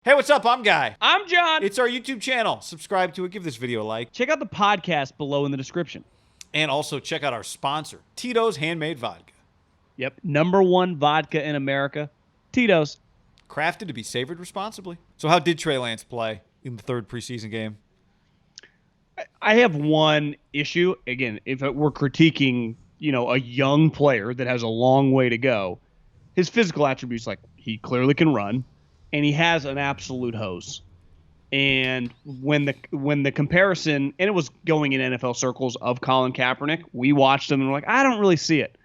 Hey, what's up? I'm Guy. I'm John. It's our YouTube channel. Subscribe to it. Give this video a like. Check out the podcast below in the description. And also check out our sponsor, Tito's Handmade Vodka. Yep. #1 vodka in America. Tito's. Crafted to be savored responsibly. So how did Trey Lance play in the third preseason game? I have one issue. Again, if we're critiquing, a young player that has a long way to go, his physical attributes, like he clearly can run, and he has an absolute hose. And when the comparison, and it was going in NFL circles, of Colin Kaepernick, we watched him and we're like, I don't really see it.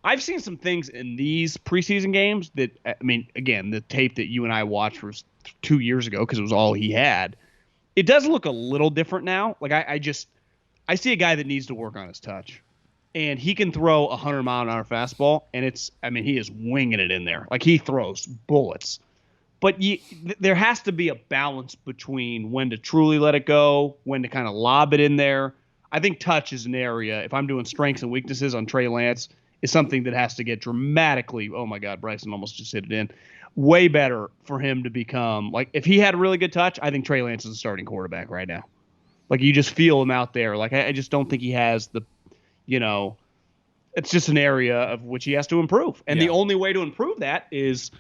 I've seen some things in these preseason games that, I mean, again, the tape that you and I watched was 2 years ago because it was all he had. It does look a little different now. Like I see a guy that needs to work on his touch, and he can throw 100-mile-an-hour fastball, and he is winging it in there. Like he throws bullets. But there has to be a balance between when to truly let it go, when to kind of lob it in there. I think touch is an area, if I'm doing strengths and weaknesses on Trey Lance, is something that has to get dramatically, oh my God, Bryson almost just hit it in, way better for him to become, like, if he had really good touch, I think Trey Lance is a starting quarterback right now. Like, you just feel him out there. Like, I just don't think he has the, it's just an area of which he has to improve. And the only way to improve that is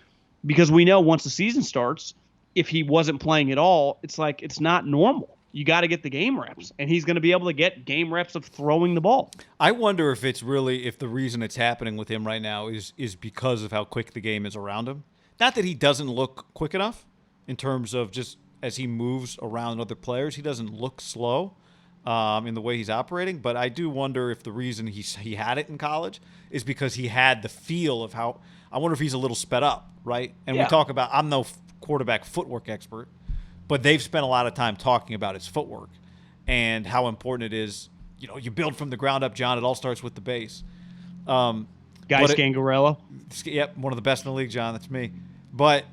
because we know once the season starts, if he wasn't playing at all, it's like it's not normal. You got to get the game reps, and he's going to be able to get game reps of throwing the ball. I wonder if the reason it's happening with him right now is because of how quick the game is around him. Not that he doesn't look quick enough in terms of just as he moves around other players, he doesn't look slow in the way he's operating. But I do wonder if the reason he had it in college is because he had the feel of how. I wonder if he's a little sped up, right? And we talk about, I'm no quarterback footwork expert, but they've spent a lot of time talking about his footwork and how important it is. You build from the ground up, John. It all starts with the base. Guy Scangarello. Yep, one of the best in the league, John. That's me. But,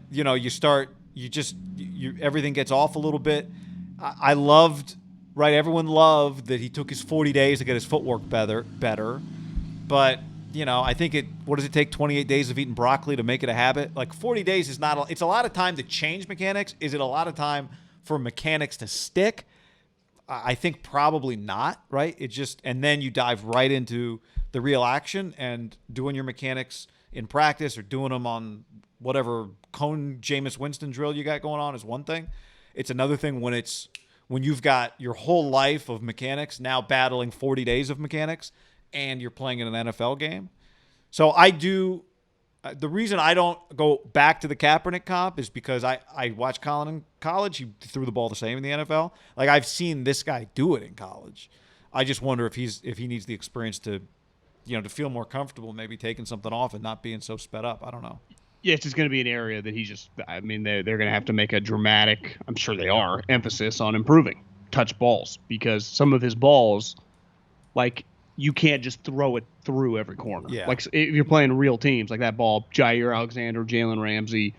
everything gets off a little bit. I loved, right, everyone loved that he took his 40 days to get his footwork better. But, I think what does it take, 28 days of eating broccoli to make it a habit? Like 40 days is not, it's a lot of time to change mechanics. Is it a lot of time for mechanics to stick? I think probably not, right? And then you dive right into the real action, and doing your mechanics in practice or doing them on whatever cone Jameis Winston drill you got going on is one thing. It's another thing when you've got your whole life of mechanics now battling 40 days of mechanics, and you're playing in an NFL game. So the reason I don't go back to the Kaepernick comp is because I watched Colin in college. He threw the ball the same in the NFL. Like, I've seen this guy do it in college. I just wonder if he needs the experience to feel more comfortable, maybe taking something off and not being so sped up. I don't know. Yeah, it's just going to be an area that they're going to have to make a dramatic, I'm sure they are, emphasis on improving touch balls, because some of his balls, like, you can't just throw it through every corner. Yeah. Like, if you're playing real teams, like that ball, Jair Alexander, Jalen Ramsey.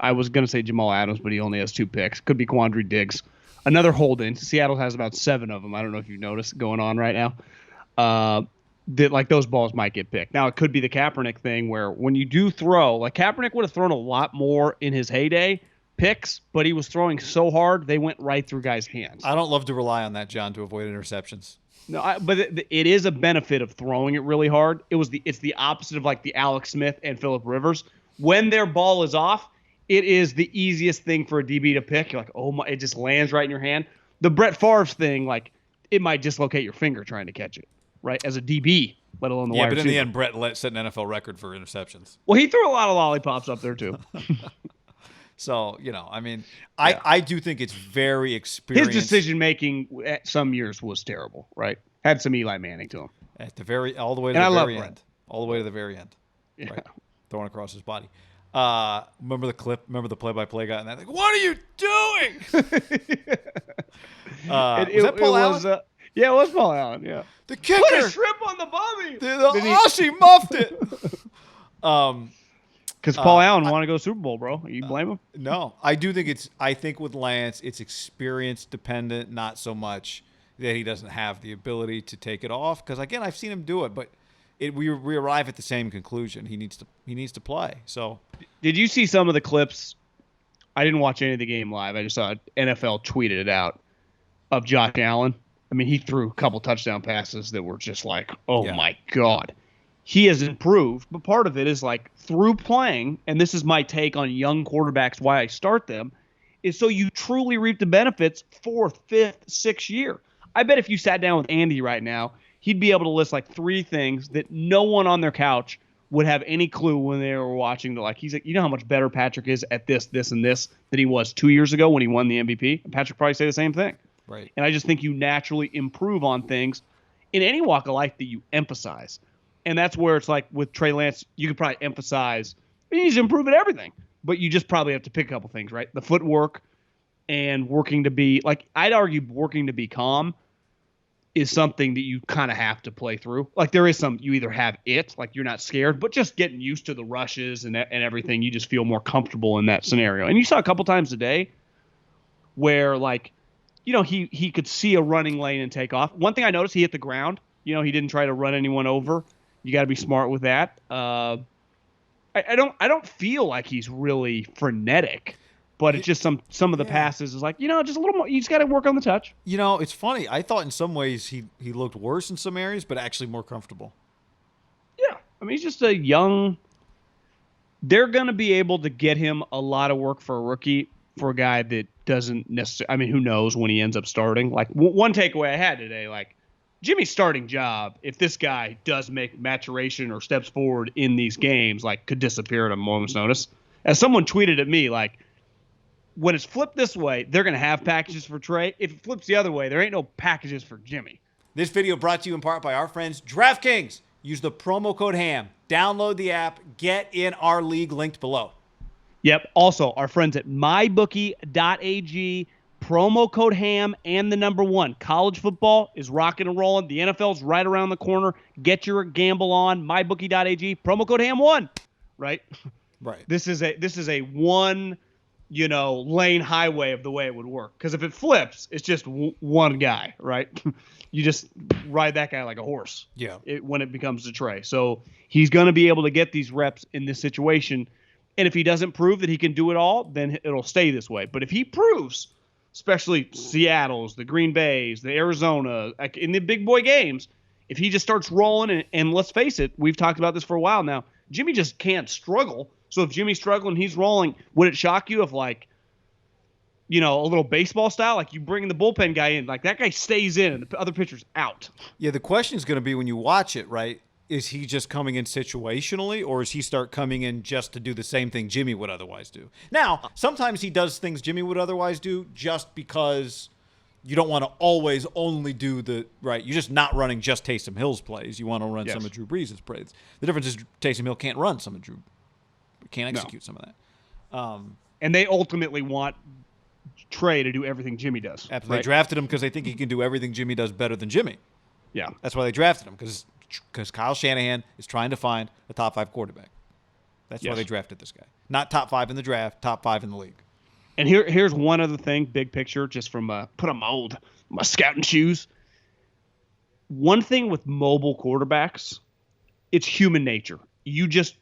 I was going to say Jamal Adams, but he only has 2 picks. Could be Quandre Diggs. Another hold-in. Seattle has about 7 of them. I don't know if you've noticed going on right now. That, like, those balls might get picked. Now, it could be the Kaepernick thing where when you do throw, like Kaepernick would have thrown a lot more in his heyday, picks, but he was throwing so hard they went right through guys' hands. I don't love to rely on that, John, to avoid interceptions. No, but it is a benefit of throwing it really hard. It's the opposite of, like, the Alex Smith and Phillip Rivers. When their ball is off, it is the easiest thing for a DB to pick. You're like, oh my, it just lands right in your hand. The Brett Favre thing, like, it might dislocate your finger trying to catch it, right? As a DB, let alone the wide receiver. Yeah, but in the end, Brett set an NFL record for interceptions. Well, he threw a lot of lollipops up there too. So, I do think it's very experienced. His decision-making at some years was terrible, right? Had some Eli Manning to him. All the way to the very end. All the way to the very end. Yeah. Right? Throwing across his body. Remember the clip? Remember the play-by-play guy? And that, like, what are you doing? Was that Paul Allen? Yeah, it was Paul Allen, yeah. The kicker. Put a shrimp on the bummy. The Aussie muffed it. Because Paul Allen wanted to go Super Bowl, bro. You blame him? No. I think with Lance, it's experience dependent, not so much that he doesn't have the ability to take it off. Because, again, I've seen him do it, but we arrive at the same conclusion. He needs to play. So, did you see some of the clips I didn't watch any of the game live. I just saw NFL tweeted it out of Josh Allen. I mean, he threw a couple touchdown passes that were just like, oh my God. He has improved, but part of it is like through playing, and this is my take on young quarterbacks, why I start them, is so you truly reap the benefits 4th, 5th, 6th year. I bet if you sat down with Andy right now, he'd be able to list like 3 things that no one on their couch would have any clue when they were watching. Like, he's like, you know how much better Patrick is at this, this, and this than he was 2 years ago when he won the MVP? And Patrick probably say the same thing. Right. And I just think you naturally improve on things in any walk of life that you emphasize. And that's where it's like with Trey Lance, you could probably emphasize he's improving everything, but you just probably have to pick a couple things, right? The footwork and working to be, like, I'd argue working to be calm is something that you kind of have to play through. Like, there is some, you either have it, like you're not scared, but just getting used to the rushes and everything, you just feel more comfortable in that scenario. And you saw a couple times today where, like, you know, he could see a running lane and take off. One thing I noticed, he hit the ground. You know, he didn't try to run anyone over. You got to be smart with that. I don't feel like he's really frenetic, but it's just some of the passes is like, you know, just a little more. You just got to work on the touch. You know, it's funny. I thought in some ways he looked worse in some areas, but actually more comfortable. Yeah, I mean, he's just a young. They're going to be able to get him a lot of work for a rookie, for a guy that doesn't necessarily. I mean, who knows when he ends up starting? Like, one takeaway I had today, like, Jimmy's starting job, if this guy does make maturation or steps forward in these games, like, could disappear at a moment's notice. As someone tweeted at me, like, when it's flipped this way, they're going to have packages for Trey. If it flips the other way, there ain't no packages for Jimmy. This video brought to you in part by our friends DraftKings. Use the promo code HAM. Download the app. Get in our league linked below. Yep. Also, our friends at mybookie.ag. Promo code HAM and the number 1. College football is rocking and rolling. The NFL's right around the corner. Get your gamble on. Mybookie.ag. Promo code HAM1. Right? Right. This is a one, you know, lane highway of the way it would work. Because if it flips, it's just one guy, right? You just ride that guy like a horse. Yeah. When it becomes a Trey. So he's going to be able to get these reps in this situation. And if he doesn't prove that he can do it all, then it'll stay this way. But if he proves, especially Seattle's, the Green Bay's, the Arizona, like in the big boy games, if he just starts rolling, and let's face it, we've talked about this for a while now, Jimmy just can't struggle. So if Jimmy's struggling, he's rolling, would it shock you if, like, you know, a little baseball style, like you bring the bullpen guy in, like that guy stays in and the other pitcher's out? Yeah, the question is going to be when you watch it, right? Is he just coming in situationally, or is he start coming in just to do the same thing Jimmy would otherwise do? Now, sometimes he does things Jimmy would otherwise do just because you don't want to always only do the right. You're just not running just Taysom Hill's plays. You want to run some of Drew Brees' plays. The difference is Taysom Hill can't run some of Drew, can't execute some of that. And they ultimately want Trey to do everything Jimmy does. Absolutely. Right? They drafted him because they think he can do everything Jimmy does better than Jimmy. Yeah. That's why they drafted him, because Kyle Shanahan is trying to find a top 5 quarterback. That's why they drafted this guy. Not top 5 in the draft, top 5 in the league. And here's one other thing, big picture, just from put on my scouting shoes. One thing with mobile quarterbacks, it's human nature. You just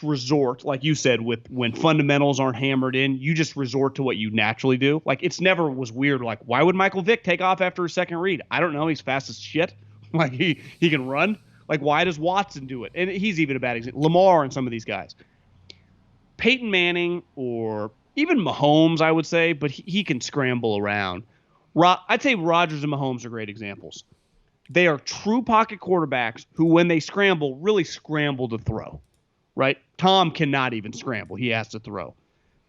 resort, like you said, with when fundamentals aren't hammered in, you just resort to what you naturally do. Like, it's never was weird. Like, why would Michael Vick take off after a second read? I don't know. He's fast as shit. Like, he can run. Like, why does Watson do it? And he's even a bad example. Lamar and some of these guys. Peyton Manning or even Mahomes, I would say, but he can scramble around. I'd say Rodgers and Mahomes are great examples. They are true pocket quarterbacks who, when they scramble, really scramble to throw, right? Tom cannot even scramble. He has to throw.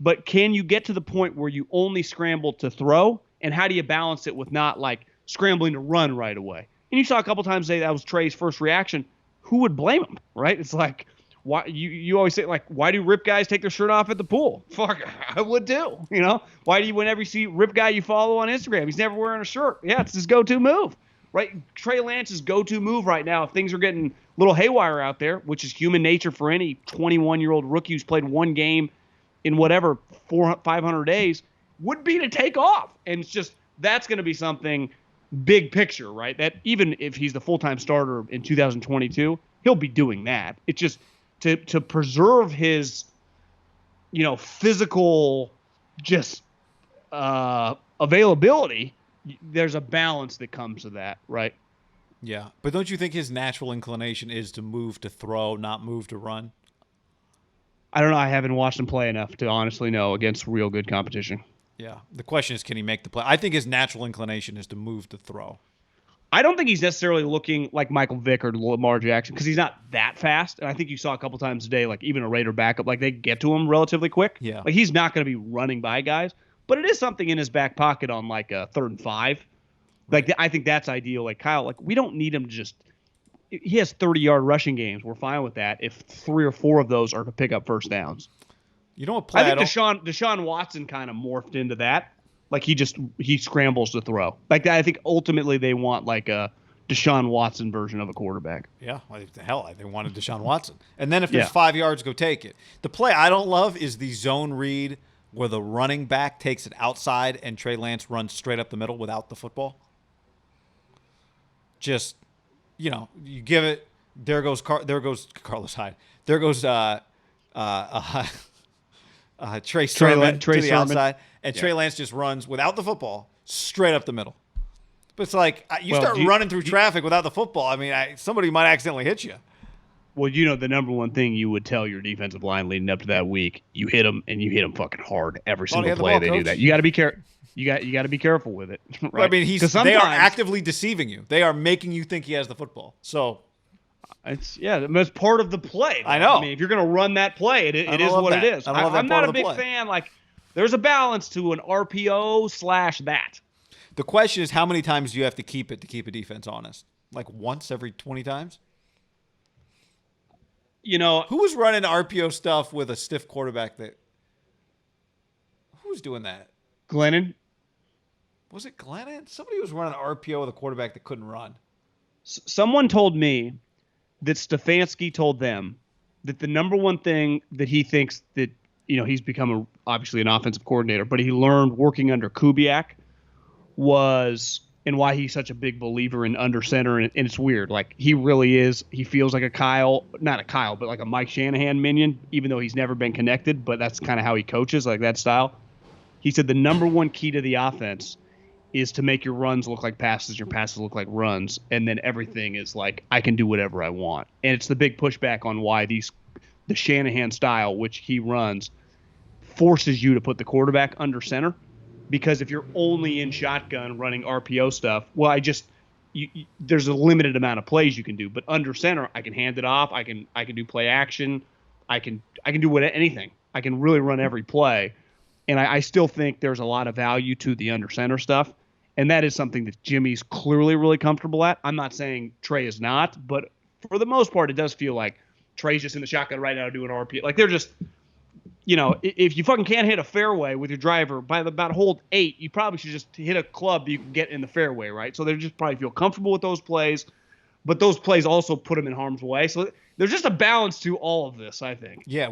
But can you get to the point where you only scramble to throw? And how do you balance it with not, like, scrambling to run right away? And you saw a couple times today that was Trey's first reaction. Who would blame him, right? It's like, why you always say, like, why do rip guys take their shirt off at the pool? Fuck, I would too. You know, why do you, whenever you see rip guy you follow on Instagram, he's never wearing a shirt? Yeah, it's his go-to move, right? Trey Lance's go-to move right now, if things are getting a little haywire out there, which is human nature for any 21-year-old rookie who's played one game in whatever 500 days, would be to take off. And it's just, that's going to be something big picture, right? That even if he's the full-time starter in 2022, he'll be doing that. It's just to preserve his, you know, physical just availability, there's a balance that comes to that, right? Yeah. But don't you think his natural inclination is to move to throw, not move to run? I don't know. I haven't watched him play enough to honestly know against real good competition. Yeah. The question is, can he make the play? I think his natural inclination is to move to throw. I don't think he's necessarily looking like Michael Vick or Lamar Jackson because he's not that fast. And I think you saw a couple times today, like even a Raider backup, like they get to him relatively quick. Yeah. Like he's not going to be running by guys, but it is something in his back pocket on like a 3rd and 5. Like I think that's ideal. Like Kyle, like we don't need him to just. He has 30-yard rushing games. We're fine with that if 3 or 4 of those are to pick up first downs. You know what play I think Deshaun Watson kind of morphed into that. Like he scrambles to throw. Like I think ultimately they want like a Deshaun Watson version of a quarterback. Yeah, like the hell, they wanted Deshaun Watson. And then if there's 5 yards, go take it. The play I don't love is the zone read where the running back takes it outside and Trey Lance runs straight up the middle without the football. Just, you give it. There goes Carlos Hyde. There goes Trey Sermon to the outside, and Trey Lance just runs without the football straight up the middle. But it's like you start running through traffic without the football. I mean, somebody might accidentally hit you. Well, the number one thing you would tell your defensive line leading up to that week, you hit them and you hit them fucking hard every single play they do that. You got to be careful. You got to be careful with it. Right? Well, I mean, they are actively deceiving you. They are making you think he has the football. So it's part of the play. I know. I mean, if you're going to run that play, it is what it is. I'm not a big fan. Like, there's a balance to an RPO / that. The question is, how many times do you have to keep it to keep a defense honest? Like once every 20 times? Who was running RPO stuff with a stiff quarterback who was doing that? Glennon. Was it Glennon? Somebody was running RPO with a quarterback that couldn't run. Someone told me that Stefanski told them that the number one thing that he thinks that, he's become obviously an offensive coordinator, but he learned working under Kubiak was, and why he's such a big believer in under center. And it's weird. Like he really is. He feels like not a Kyle, but like a Mike Shanahan minion, even though he's never been connected, but that's kind of how he coaches, like that style. He said the number one key to the offense is to make your runs look like passes, your passes look like runs, and then everything is like, I can do whatever I want. And it's the big pushback on why the Shanahan style, which he runs, forces you to put the quarterback under center. Because if you're only in shotgun running RPO stuff, well, there's a limited amount of plays you can do. But under center, I can hand it off. I can do play action. I can do anything. I can really run every play. And I still think there's a lot of value to the under center stuff. And that is something that Jimmy's clearly really comfortable at. I'm not saying Trey is not, but for the most part, it does feel like Trey's just in the shotgun right now doing RPO. Like they're just, if you fucking can't hit a fairway with your driver by about hole 8, you probably should just hit a club that you can get in the fairway, right? So they just probably feel comfortable with those plays, but those plays also put them in harm's way. So there's just a balance to all of this, I think. Yeah,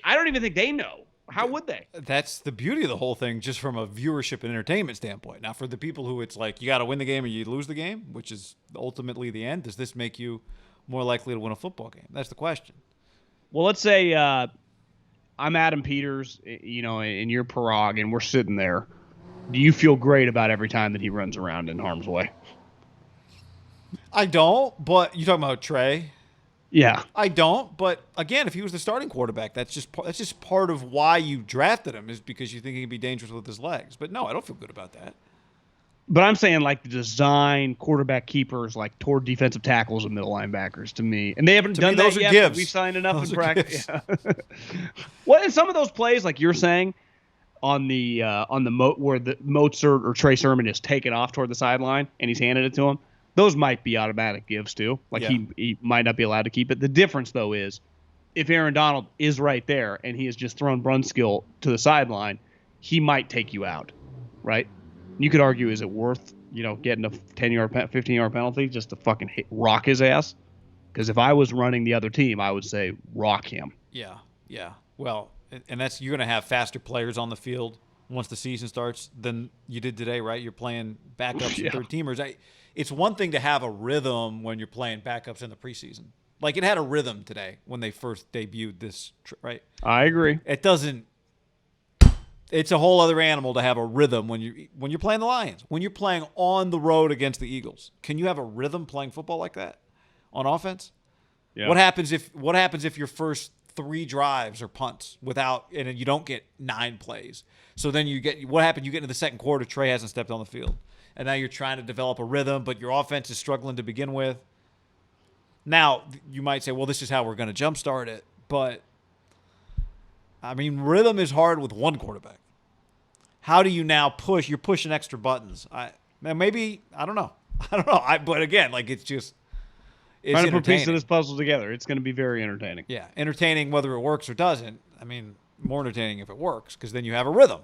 I don't even think they know. How would they? That's the beauty of the whole thing, just from a viewership and entertainment standpoint. Now, for the people who it's like, you got to win the game or you lose the game, which is ultimately the end, does this make you more likely to win a football game? That's the question. Well, let's say I'm Adam Peters, and you're Parag, and we're sitting there. Do you feel great about every time that he runs around in harm's way? I don't, but you talking about Trey? Yeah. I don't, but again, if he was the starting quarterback, that's just part of why you drafted him, is because you think he can be dangerous with his legs. But no, I don't feel good about that. But I'm saying like the design quarterback keepers, like toward defensive tackles and middle linebackers, to me, and they haven't done that yet. Gives. We've signed enough in practice. Yeah. Well, in some of those plays, like you're saying, on the where the Mozart or Trey Sermon is taken off toward the sideline and he's handed it to him, those might be automatic gives too. Like he might not be allowed to keep it. The difference though is if Aaron Donald is right there and he has just thrown Brunskill to the sideline, he might take you out, right? You could argue, is it worth getting a 10-yard, 15-yard penalty just to fucking rock his ass? Because if I was running the other team, I would say rock him. Yeah. Well, and that's, you're going to have faster players on the field once the season starts than you did today, right? You're playing backups and third-teamers. It's one thing to have a rhythm when you're playing backups in the preseason. Like, it had a rhythm today when they first debuted this, right? I agree. It doesn't It's a whole other animal to have a rhythm when you're playing the Lions. When you're playing on the road against the Eagles, can you have a rhythm playing football like that on offense? Yeah. What happens if your first 3 drives are punts and you don't get 9 plays? So then what happened? You get into the second quarter, Trey hasn't stepped on the field, and now you're trying to develop a rhythm, but your offense is struggling to begin with. Now you might say, well, this is how we're going to jumpstart it, but I mean, rhythm is hard with one quarterback. How do you now push? You're pushing extra buttons. I don't know. But again, like it's trying to put pieces of this puzzle together. It's going to be very entertaining. Yeah, entertaining whether it works or doesn't. I mean, more entertaining if it works because then you have a rhythm.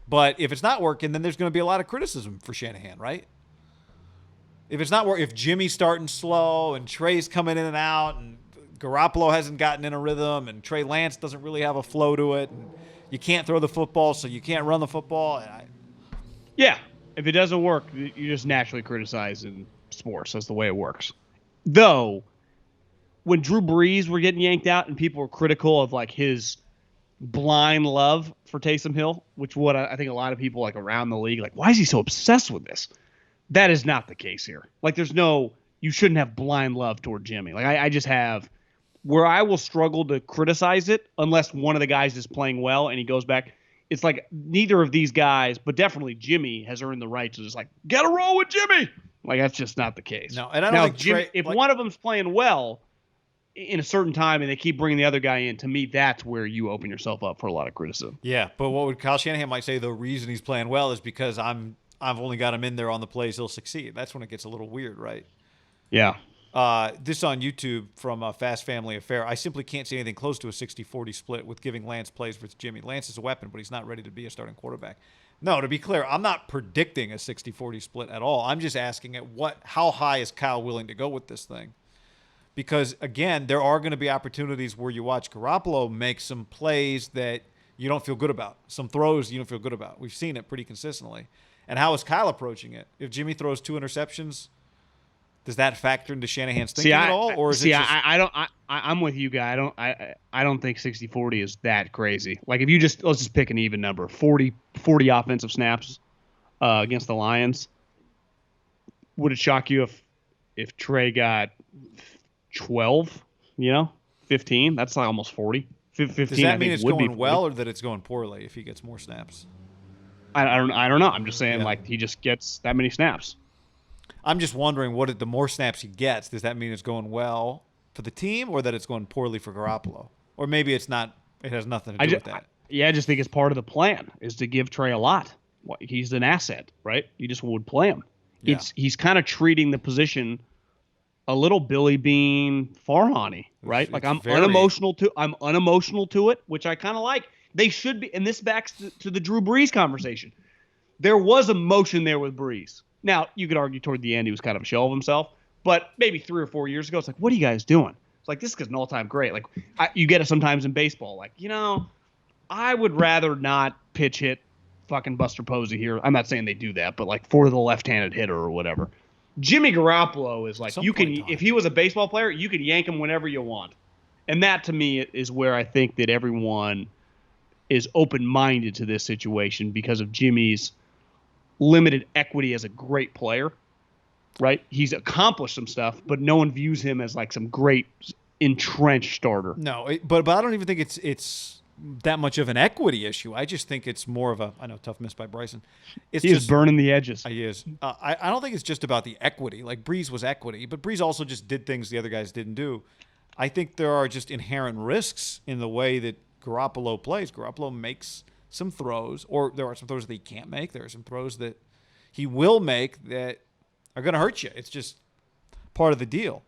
But if it's not working, then there's going to be a lot of criticism for Shanahan, right? If it's not working, if Jimmy's starting slow and Trey's coming in and out and Garoppolo hasn't gotten in a rhythm and Trey Lance doesn't really have a flow to it and you can't throw the football, so you can't run the football. Yeah, if it doesn't work, you just naturally criticize in sports. That's the way it works. Though, when Drew Brees were getting yanked out and people were critical of like his blind love for Taysom Hill, which I think a lot of people like around the league, like, why is he so obsessed with this? That is not the case here. Like, you shouldn't have blind love toward Jimmy. Like, I just have where I will struggle to criticize it unless one of the guys is playing well and he goes back. It's like neither of these guys, but definitely Jimmy has earned the right to just like, get a roll with Jimmy. Like, that's just not the case. No, and I don't think Jimmy, if one of them's playing well in a certain time and they keep bringing the other guy in, to me, that's where you open yourself up for a lot of criticism. Yeah, but what would Kyle Shanahan might say the reason he's playing well is because I've only got him in there on the plays he'll succeed. That's when it gets a little weird, right? Yeah. This on YouTube from Fast Family Affair. I simply can't see anything close to a 60-40 split with giving Lance plays versus Jimmy. Lance is a weapon, but he's not ready to be a starting quarterback. No, to be clear, I'm not predicting a 60-40 split at all. I'm just asking how high is Kyle willing to go with this thing? Because, again, there are going to be opportunities where you watch Garoppolo make some plays that you don't feel good about, some throws you don't feel good about. We've seen it pretty consistently. And how is Kyle approaching it? If Jimmy throws 2 interceptions, does that factor into Shanahan's thinking at all, or is it just... I'm with you, guy. I don't think 60-40 is that crazy. Like if let's just pick an even number, 40 offensive snaps against the Lions. Would it shock you if Trey got 12? 15? That's like almost 40. 15. Does that mean it's going well or that it's going poorly if he gets more snaps? I don't know. I'm just saying like he just gets that many snaps. I'm just wondering the more snaps he gets, does that mean it's going well for the team or that it's going poorly for Garoppolo? Or maybe it's not. It has nothing to do with that. I just think it's part of the plan is to give Trey a lot. He's an asset, right? You just would play him. Yeah. He's kind of treating the position a little Billy Bean Farhani, right? Like I'm unemotional to it, which I kind of like. They should be, and this backs to the Drew Brees conversation. There was emotion there with Brees. Now, you could argue toward the end he was kind of a shell of himself, but maybe 3 or 4 years ago, it's like, what are you guys doing? It's like, this is an all-time great. Like, you get it sometimes in baseball. Like, I would rather not pitch hit fucking Buster Posey here. I'm not saying they do that, but like for the left-handed hitter or whatever. Jimmy Garoppolo is like, if he was a baseball player, you could yank him whenever you want. And that, to me, is where I think that everyone is open-minded to this situation because of Jimmy's limited equity as a great player, right? He's accomplished some stuff, but no one views him as like some great entrenched starter. No, but I don't even think it's that much of an equity issue. I just think it's more of I know, tough miss by Bryson. He's burning the edges. He is. I don't think it's just about the equity. Like Brees was equity, but Brees also just did things the other guys didn't do. I think there are just inherent risks in the way that Garoppolo plays. Garoppolo makes some throws, or there are some throws that he can't make. There are some throws that he will make that are going to hurt you. It's just part of the deal.